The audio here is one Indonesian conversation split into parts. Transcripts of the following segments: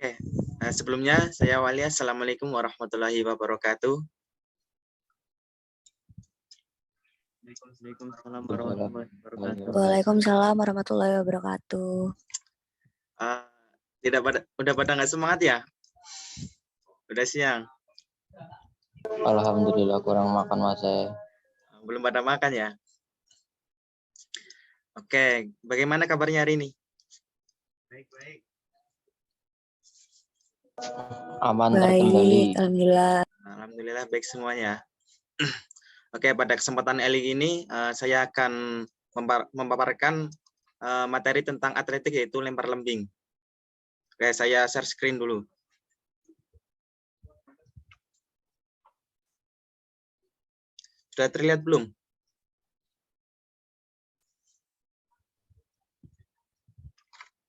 Oke, sebelumnya saya Walia. Assalamualaikum warahmatullahi wabarakatuh. Waalaikumsalam warahmatullahi wabarakatuh. Waalaikumsalam warahmatullahi wabarakatuh. Udah pada nggak semangat ya? Udah siang? Alhamdulillah kurang makan mas saya. Belum pada makan ya? Oke, bagaimana kabarnya hari ini? Baik-baik. Aman terkendali. Alhamdulillah. Alhamdulillah baik semuanya. Oke, pada kesempatan kali ini saya akan memaparkan materi tentang atletik, yaitu lempar lembing. Oke, saya share screen dulu. Sudah terlihat belum?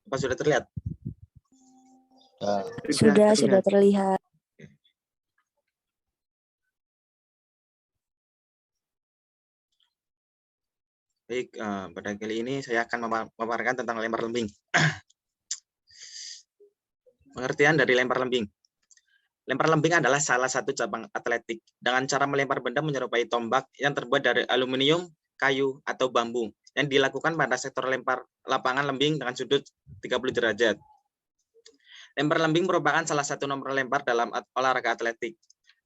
Apa sudah terlihat? Sudah terlihat. Baik, pada kali ini saya akan memaparkan tentang lempar lembing. Pengertian dari lempar lembing. Lempar lembing adalah salah satu cabang atletik dengan cara melempar benda menyerupai tombak yang terbuat dari aluminium, kayu, atau bambu yang dilakukan pada sektor lempar lapangan lembing dengan sudut 30 derajat. Lempar lembing merupakan salah satu nomor lempar dalam olahraga atletik.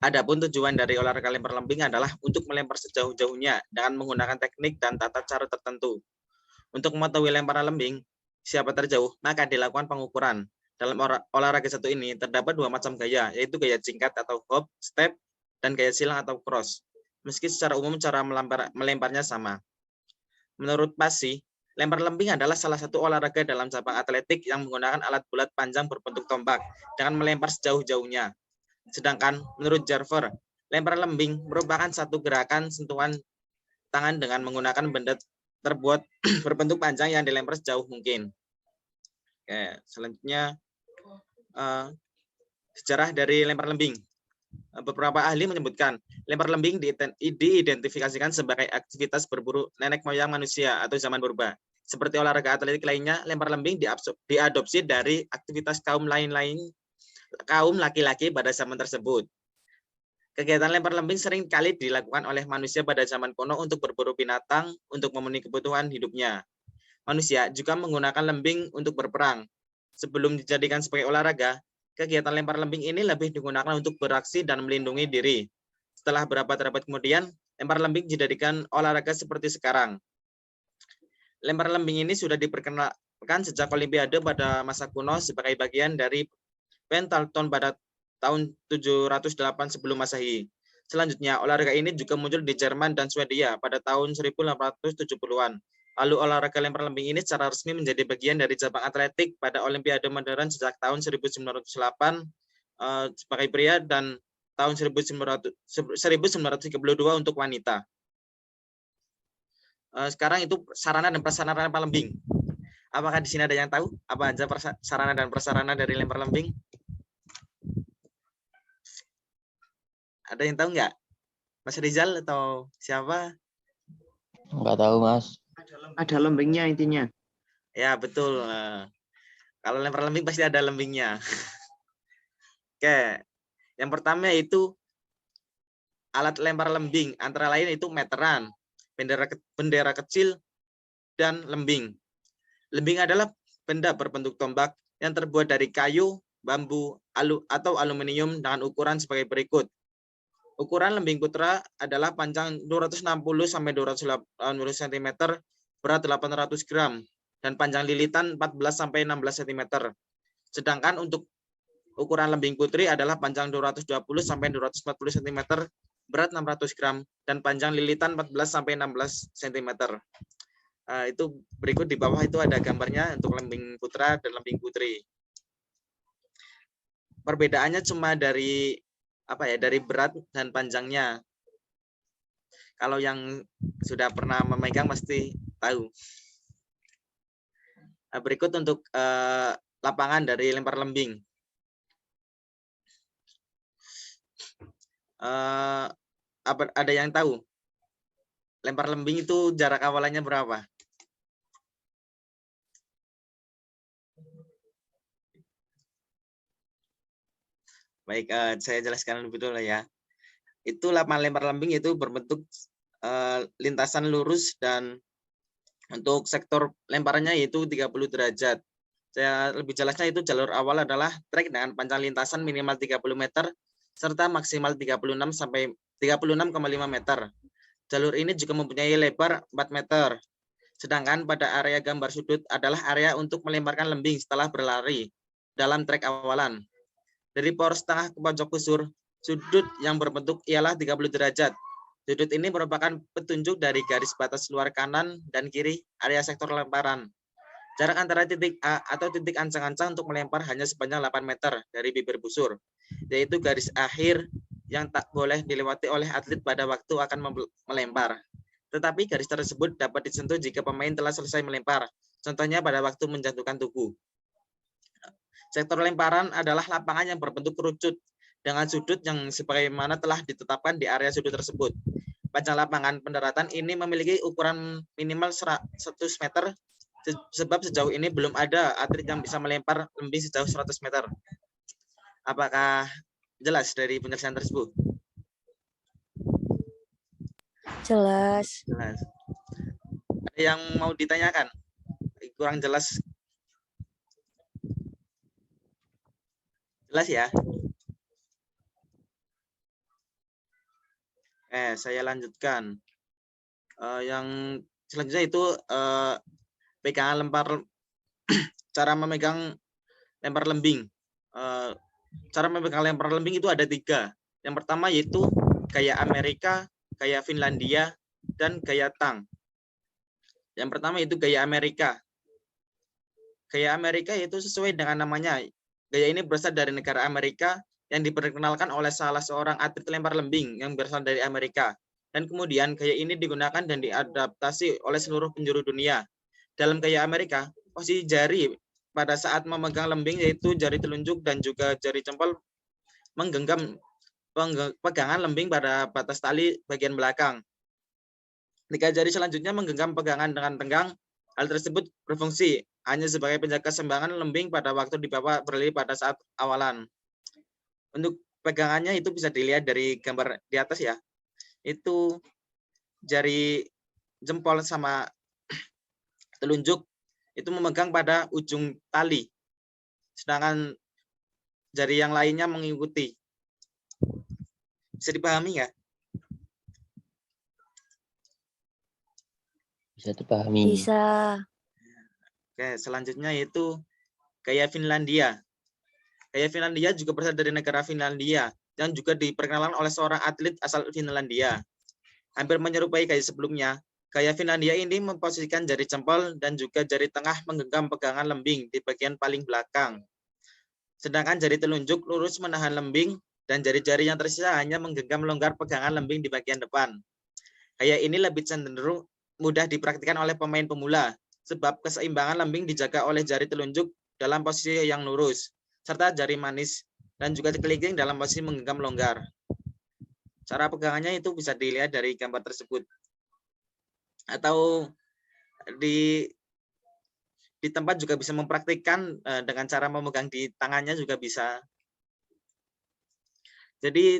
Adapun tujuan dari olahraga lempar lembing adalah untuk melempar sejauh-jauhnya dengan menggunakan teknik dan tata cara tertentu. Untuk mengetahui lemparan lembing, siapa terjauh, maka dilakukan pengukuran. Dalam olahraga satu ini terdapat dua macam gaya, yaitu gaya singkat atau hop, step, dan gaya silang atau cross. Meski secara umum cara melemparnya sama. Menurut PASI, lempar lembing adalah salah satu olahraga dalam cabang atletik yang menggunakan alat bulat panjang berbentuk tombak dengan melempar sejauh-jauhnya. Sedangkan menurut Jarver, lempar lembing merupakan satu gerakan sentuhan tangan dengan menggunakan benda terbuat berbentuk panjang yang dilempar sejauh mungkin. Oke, selanjutnya sejarah dari lempar lembing. Beberapa ahli menyebutkan lempar lembing diidentifikasikan sebagai aktivitas berburu nenek moyang manusia atau zaman purba. Seperti olahraga atletik lainnya, lempar lembing diadopsi dari aktivitas kaum laki-laki pada zaman tersebut. Kegiatan lempar lembing sering kali dilakukan oleh manusia pada zaman kuno untuk berburu binatang untuk memenuhi kebutuhan hidupnya. Manusia juga menggunakan lembing untuk berperang. Sebelum dijadikan sebagai olahraga, kegiatan lempar lembing ini lebih digunakan untuk beraksi dan melindungi diri. Setelah berabad-abad kemudian, lempar lembing dijadikan olahraga seperti sekarang. Lempar lembing ini sudah diperkenalkan sejak Olimpiade pada masa kuno sebagai bagian dari pentathlon pada tahun 708 sebelum Masehi. Selanjutnya, olahraga ini juga muncul di Jerman dan Swedia pada tahun 1870-an. Lalu olahraga lempar lembing ini secara resmi menjadi bagian dari cabang atletik pada Olimpiade modern sejak tahun 1908 sebagai pria dan tahun 1932 untuk wanita. Sekarang itu sarana dan prasarana lempar lembing. Apakah di sini ada yang tahu apa aja sarana dan prasarana dari lempar lembing? Ada yang tahu nggak? Mas Rizal atau siapa? Nggak tahu mas. Ada lembingnya intinya. Ya betul. Kalau lempar lembing pasti ada lembingnya. Oke, yang pertama yaitu alat lempar lembing. Antara lain itu meteran, bendera kecil, dan lembing. Lembing adalah benda berbentuk tombak yang terbuat dari kayu, bambu, atau aluminium dengan ukuran sebagai berikut. Ukuran lembing putra adalah panjang 260 sampai 280 cm, berat 800 gram, dan panjang lilitan 14 sampai 16 cm. Sedangkan untuk ukuran lembing putri adalah panjang 220 sampai 240 cm, berat 600 gram, dan panjang lilitan 14 sampai 16 cm. Itu berikut di bawah itu ada gambarnya untuk lembing putra dan lembing putri. Perbedaannya cuma dari dari berat dan panjangnya. Kalau yang sudah pernah memegang pasti tahu. Berikut untuk lapangan dari lempar lembing. Ada yang tahu? Lempar lembing itu jarak awalannya berapa? Baik, saya jelaskan lebih dulu ya. Itu lapangan lempar lembing itu berbentuk lintasan lurus dan untuk sektor lemparannya yaitu 30 derajat. Saya lebih jelasnya itu jalur awal adalah trek dengan panjang lintasan minimal 30 meter serta maksimal 36,5 meter. Jalur ini juga mempunyai lebar 4 meter. Sedangkan pada area gambar sudut adalah area untuk melemparkan lembing setelah berlari dalam trek awalan. Dari poros tengah ke pojok busur, sudut yang berbentuk ialah 30 derajat. Sudut ini merupakan petunjuk dari garis batas luar kanan dan kiri area sektor lemparan. Jarak antara titik A atau titik ancang-ancang untuk melempar hanya sepanjang 8 meter dari bibir busur, yaitu garis akhir yang tak boleh dilewati oleh atlet pada waktu akan melempar. Tetapi garis tersebut dapat disentuh jika pemain telah selesai melempar, contohnya pada waktu menjatuhkan tubuh. Sektor lemparan adalah lapangan yang berbentuk kerucut dengan sudut yang sebagaimana telah ditetapkan di area sudut tersebut. Panjang lapangan pendaratan ini memiliki ukuran minimal 100 meter, sebab sejauh ini belum ada atlet yang bisa melempar lembing sejauh 100 meter. Apakah jelas dari penjelasan tersebut? Jelas. Jelas. Ada yang mau ditanyakan? Kurang jelas? Jelas ya? Saya lanjutkan. Yang selanjutnya itu pegangan lempar, cara memegang lempar lembing. Cara memegang lempar lembing itu ada 3. Yang pertama yaitu gaya Amerika, gaya Finlandia, dan gaya Tang. Yang pertama itu gaya Amerika. Gaya Amerika itu sesuai dengan namanya. Gaya ini berasal dari negara Amerika yang diperkenalkan oleh salah seorang atlet lempar lembing yang berasal dari Amerika. Dan kemudian gaya ini digunakan dan diadaptasi oleh seluruh penjuru dunia. Dalam gaya Amerika, posisi jari pada saat memegang lembing yaitu jari telunjuk dan juga jari jempol menggenggam pegangan lembing pada batas tali bagian belakang. 3 jari selanjutnya menggenggam pegangan dengan tenggang. Hal tersebut berfungsi hanya sebagai penjaga keseimbangan lembing pada waktu dibawa berlari pada saat awalan. Untuk pegangannya itu bisa dilihat dari gambar di atas ya. Itu jari jempol sama telunjuk itu memegang pada ujung tali. Sedangkan jari yang lainnya mengikuti. Bisa dipahami ya? Bisa dipahami. Bisa. Oke, selanjutnya yaitu gaya Finlandia. Gaya Finlandia juga berasal dari negara Finlandia yang juga diperkenalkan oleh seorang atlet asal Finlandia. Hampir menyerupai gaya sebelumnya, gaya Finlandia ini memposisikan jari jempol dan juga jari tengah menggenggam pegangan lembing di bagian paling belakang. Sedangkan jari telunjuk lurus menahan lembing dan jari-jari yang tersisa hanya menggenggam longgar pegangan lembing di bagian depan. Gaya ini lebih cenderung mudah dipraktikkan oleh pemain pemula, sebab keseimbangan lembing dijaga oleh jari telunjuk dalam posisi yang lurus, serta jari manis dan juga kelingking dalam posisi menggenggam longgar. Cara pegangannya itu bisa dilihat dari gambar tersebut. Atau di tempat juga bisa mempraktikkan dengan cara memegang di tangannya juga bisa. Jadi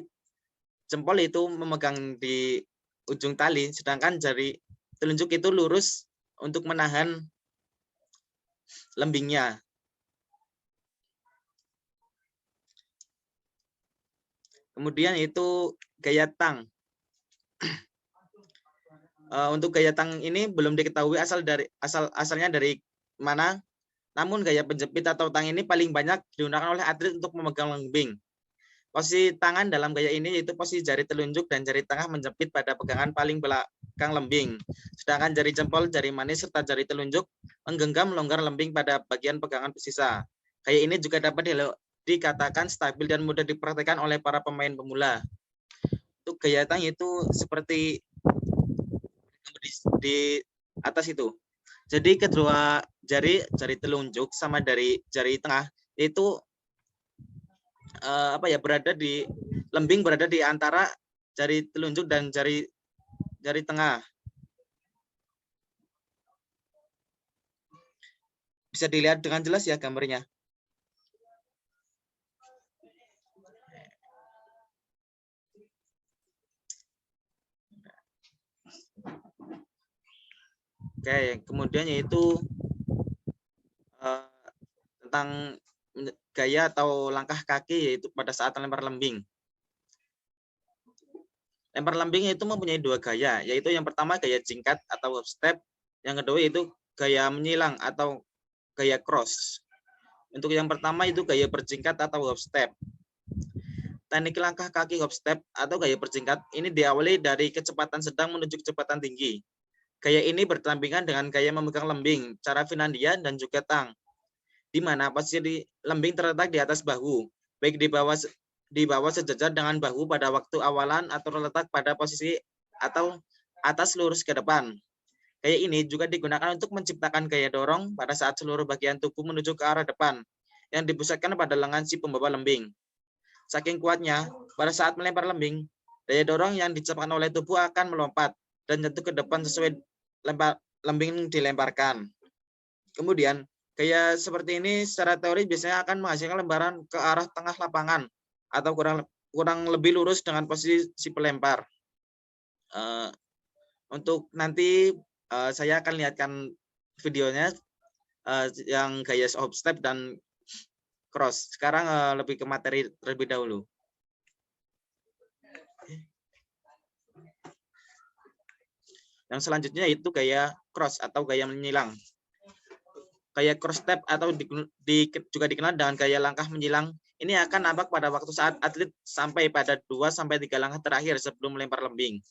jempol itu memegang di ujung tali, sedangkan jari telunjuk itu lurus untuk menahan lembingnya. Kemudian itu gaya Tang. Untuk gaya Tang ini belum diketahui asalnya dari mana. Namun gaya penjepit atau tang ini paling banyak digunakan oleh atlet untuk memegang lembing. Posisi tangan dalam gaya ini yaitu posisi jari telunjuk dan jari tengah menjepit pada pegangan paling belakang lembing. Sedangkan jari jempol, jari manis, serta jari telunjuk menggenggam longgar lembing pada bagian pegangan sisa. Gaya ini juga dapat dikatakan stabil dan mudah dipraktikkan oleh para pemain pemula. Untuk gaya tang itu seperti di atas itu. Jadi kedua jari telunjuk sama dari jari tengah itu berada di lembing berada di antara jari telunjuk dan jari tengah. Bisa dilihat dengan jelas ya gambarnya. Oke, kemudian yaitu tentang gaya atau langkah kaki yaitu pada saat melempar lembing. Lempar lembing itu mempunyai 2 gaya, yaitu yang pertama gaya jingkat atau hop step, yang kedua itu gaya menyilang atau gaya cross. Untuk yang pertama itu gaya berjingkat atau hop step. Teknik langkah kaki hop step atau gaya berjingkat ini diawali dari kecepatan sedang menuju kecepatan tinggi. Gaya ini berdampingan dengan gaya memegang lembing, cara Finlandia dan juga tang, di mana posisi lembing terletak di atas bahu, baik di bawah sejajar dengan bahu pada waktu awalan atau terletak pada posisi atau atas lurus ke depan. Gaya ini juga digunakan untuk menciptakan gaya dorong pada saat seluruh bagian tubuh menuju ke arah depan yang dipusatkan pada lengan si pembawa lembing. Saking kuatnya, pada saat melempar lembing, daya dorong yang diciptakan oleh tubuh akan melompat dan jatuh ke depan sesuai lembing dilemparkan. Kemudian, gaya seperti ini secara teori biasanya akan menghasilkan lemparan ke arah tengah lapangan atau kurang lebih lurus dengan posisi si pelempar. Untuk nanti saya akan lihatkan videonya yang gaya hop step dan cross. Sekarang lebih ke materi terlebih dahulu. Yang selanjutnya itu gaya cross atau gaya menyilang. Gaya cross step atau juga dikenal dengan gaya langkah menyilang. Ini akan nampak pada waktu saat atlet sampai pada 2-3 langkah terakhir sebelum melempar lembing.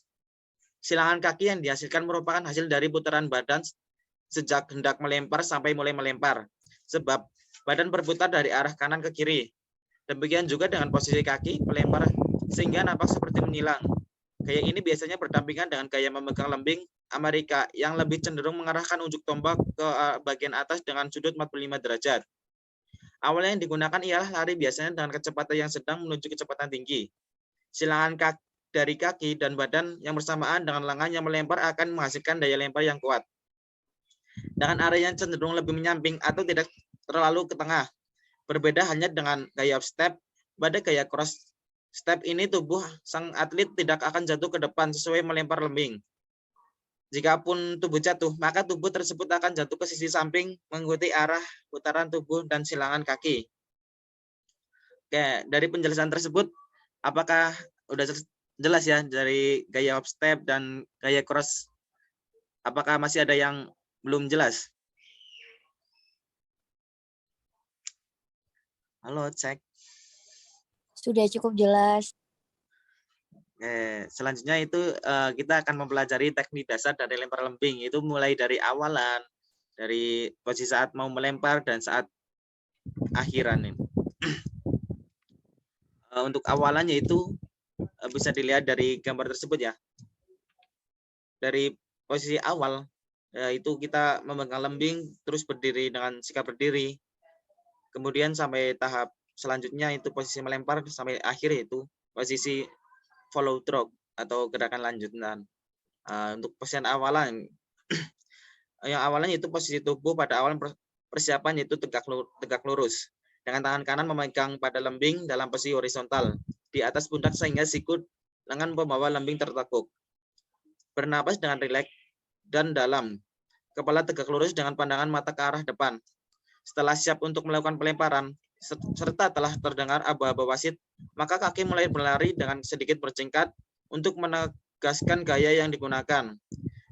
Silangan kaki yang dihasilkan merupakan hasil dari putaran badan sejak hendak melempar sampai mulai melempar. Sebab badan berputar dari arah kanan ke kiri. Demikian juga dengan posisi kaki melempar sehingga nampak seperti menyilang. Gaya ini biasanya berdampingan dengan gaya memegang lembing Amerika yang lebih cenderung mengarahkan ujung tombak ke bagian atas dengan sudut 45 derajat. Awalnya yang digunakan ialah lari biasanya dengan kecepatan yang sedang menuju kecepatan tinggi. Silangan dari kaki dan badan yang bersamaan dengan lengan yang melempar akan menghasilkan daya lempar yang kuat. Dengan area yang cenderung lebih menyamping atau tidak terlalu ke tengah. Berbeda hanya dengan gaya step, pada gaya cross step ini tubuh sang atlet tidak akan jatuh ke depan sesuai melempar lembing. Jikapun tubuh jatuh, maka tubuh tersebut akan jatuh ke sisi samping mengikuti arah putaran tubuh dan silangan kaki. Oke, dari penjelasan tersebut, apakah udah jelas ya dari gaya hop step dan gaya cross? Apakah masih ada yang belum jelas? Halo, cek. Sudah cukup jelas. Selanjutnya itu kita akan mempelajari teknik dasar dari lempar lembing. Itu mulai dari awalan, dari posisi saat mau melempar dan saat akhiran ini. Untuk awalannya itu bisa dilihat dari gambar tersebut ya. Dari posisi awal itu kita memegang lembing, terus berdiri dengan sikap berdiri. Kemudian sampai tahap selanjutnya itu posisi melempar sampai akhir itu posisi follow through atau gerakan lanjutan. Untuk posisi awalan, yang awalnya itu posisi tubuh pada awal persiapan yaitu tegak lurus dengan tangan kanan memegang pada lembing dalam posisi horizontal di atas pundak sehingga siku lengan pembawa lembing tertekuk. Bernapas dengan rileks dan dalam. Kepala tegak lurus dengan pandangan mata ke arah depan. Setelah siap untuk melakukan pelemparan, serta telah terdengar aba-aba wasit, maka kaki mulai berlari dengan sedikit berjingkat untuk menegaskan gaya yang digunakan.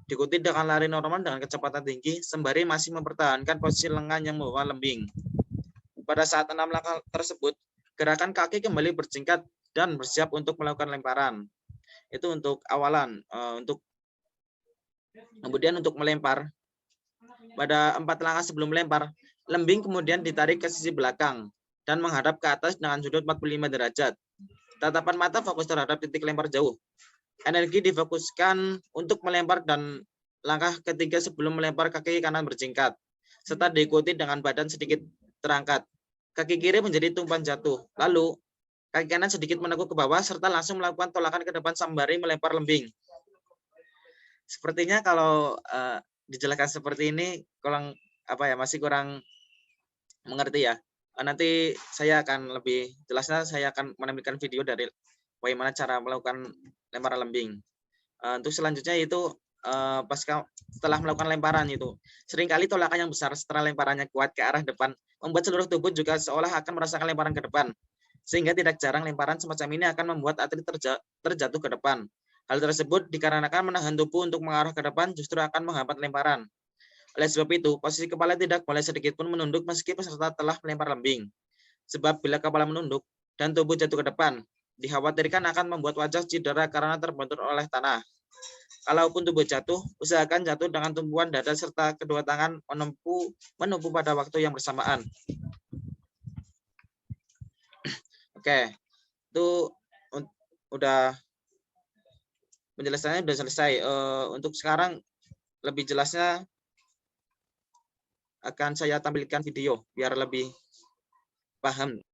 Diikuti dengan lari normal dengan kecepatan tinggi, sembari masih mempertahankan posisi lengan yang membawa lembing. Pada saat 6 langkah tersebut, gerakan kaki kembali berjingkat dan bersiap untuk melakukan lemparan. Itu untuk awalan. Kemudian untuk melempar, pada 4 langkah sebelum melempar, lembing kemudian ditarik ke sisi belakang dan menghadap ke atas dengan sudut 45 derajat. Tatapan mata fokus terhadap titik lempar jauh. Energi difokuskan untuk melempar dan langkah ketiga sebelum melempar kaki kanan berjingkat, serta diikuti dengan badan sedikit terangkat. Kaki kiri menjadi tumpuan jatuh. Lalu, kaki kanan sedikit menekuk ke bawah serta langsung melakukan tolakan ke depan sembari melempar lembing. Sepertinya kalau dijelaskan seperti ini masih kurang mengerti ya. Nanti saya akan lebih jelasnya, saya akan menampilkan video dari bagaimana cara melakukan lemparan lembing. Untuk selanjutnya itu setelah melakukan lemparan itu. Seringkali tolakan yang besar setelah lemparannya kuat ke arah depan membuat seluruh tubuh juga seolah akan merasakan lemparan ke depan. Sehingga tidak jarang lemparan semacam ini akan membuat atlet terjatuh ke depan. Hal tersebut dikarenakan menahan tubuh untuk mengarah ke depan justru akan menghambat lemparan. Oleh sebab itu, posisi kepala tidak boleh sedikit pun menunduk meski peserta telah melempar lembing. Sebab bila kepala menunduk dan tubuh jatuh ke depan, dikhawatirkan akan membuat wajah cedera karena terbentur oleh tanah. Kalaupun tubuh jatuh, usahakan jatuh dengan tumpuan dada serta kedua tangan menempuh pada waktu yang bersamaan. Oke, itu udah penjelasannya sudah selesai. Untuk sekarang lebih jelasnya akan saya tampilkan video biar lebih paham.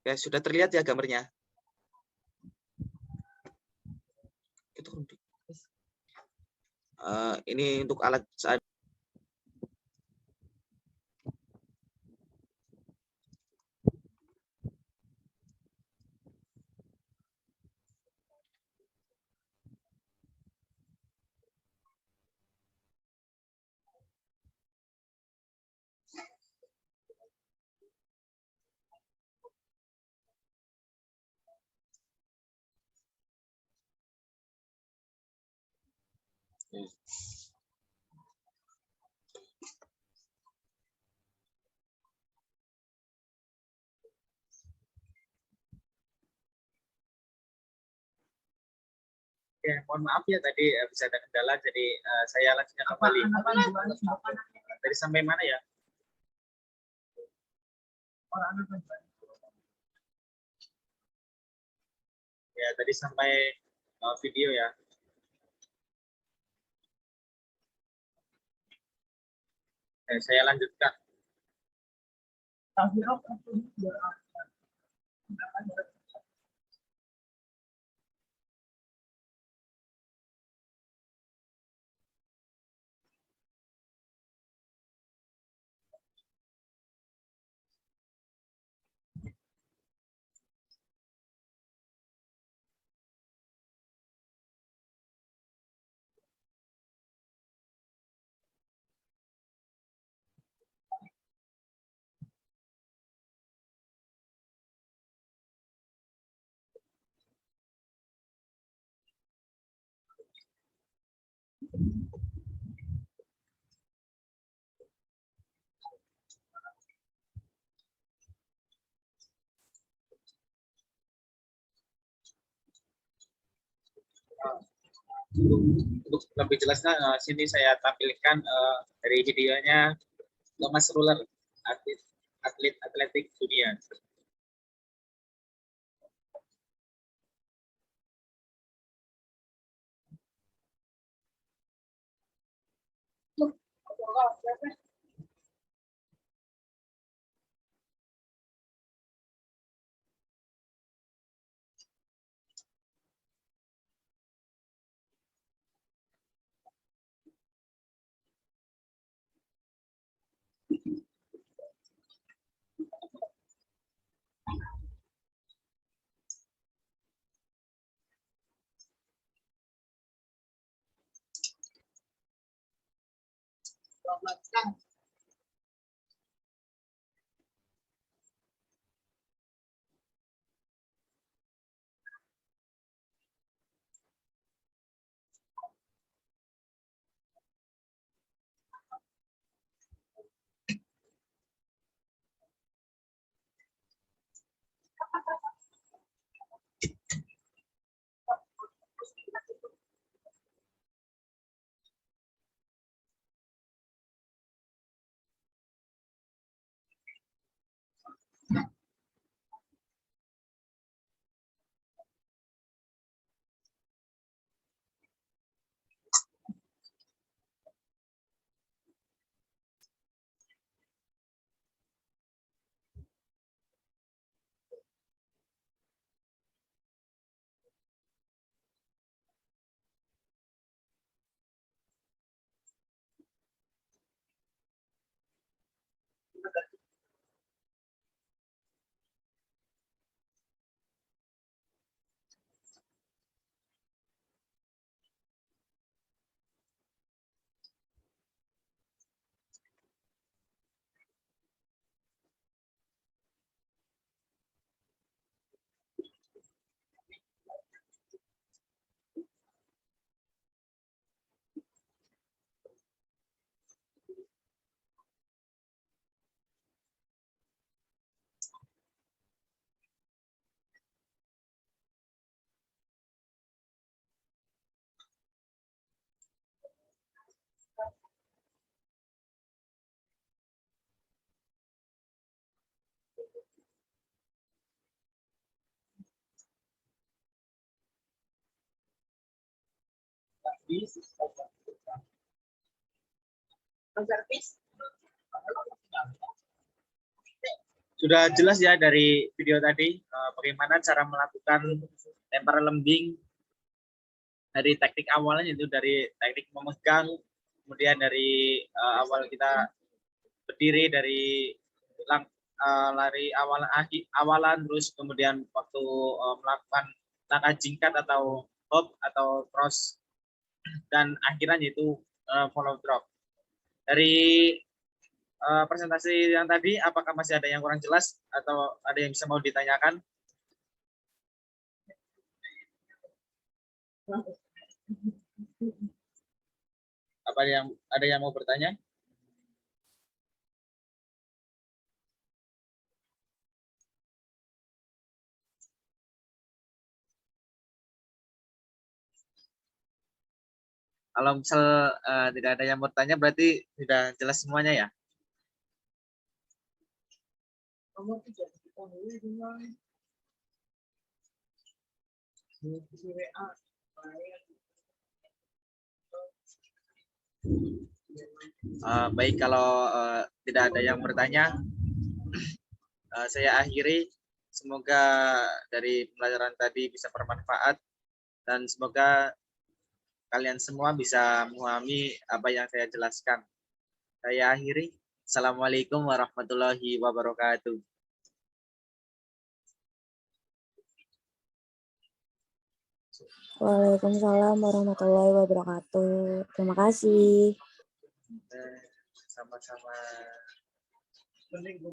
Ya, sudah terlihat ya gambarnya. Ini untuk alat saat ya, mohon maaf ya tadi bisa ada kendala, jadi saya lanjutkan kembali. Tadi sampai mana ya? Ya, tadi sampai video ya. Saya lanjutkan. Untuk lebih jelasnya, sini saya tampilkan dari videonya Thomas Ruller, atlet atletik dunia. Sudah jelas ya dari video tadi bagaimana cara melakukan lempar lembing dari teknik awalnya, yaitu dari teknik memegang, kemudian dari awal kita berdiri dari lari awalan, terus kemudian waktu melakukan langkah jingkat atau hop atau cross, dan akhirnya yaitu follow drop. Dari presentasi yang tadi, apakah masih ada yang kurang jelas atau ada yang bisa mau ditanyakan? Apa ada yang mau bertanya? Kalau misal tidak ada yang bertanya, berarti sudah jelas semuanya ya? Baik, kalau tidak ada yang bertanya, saya akhiri. Semoga dari pembelajaran tadi bisa bermanfaat, dan semoga kalian semua bisa memahami apa yang saya jelaskan. Saya akhiri. Assalamualaikum warahmatullahi wabarakatuh. Waalaikumsalam warahmatullahi wabarakatuh. Terima kasih. Sama-sama.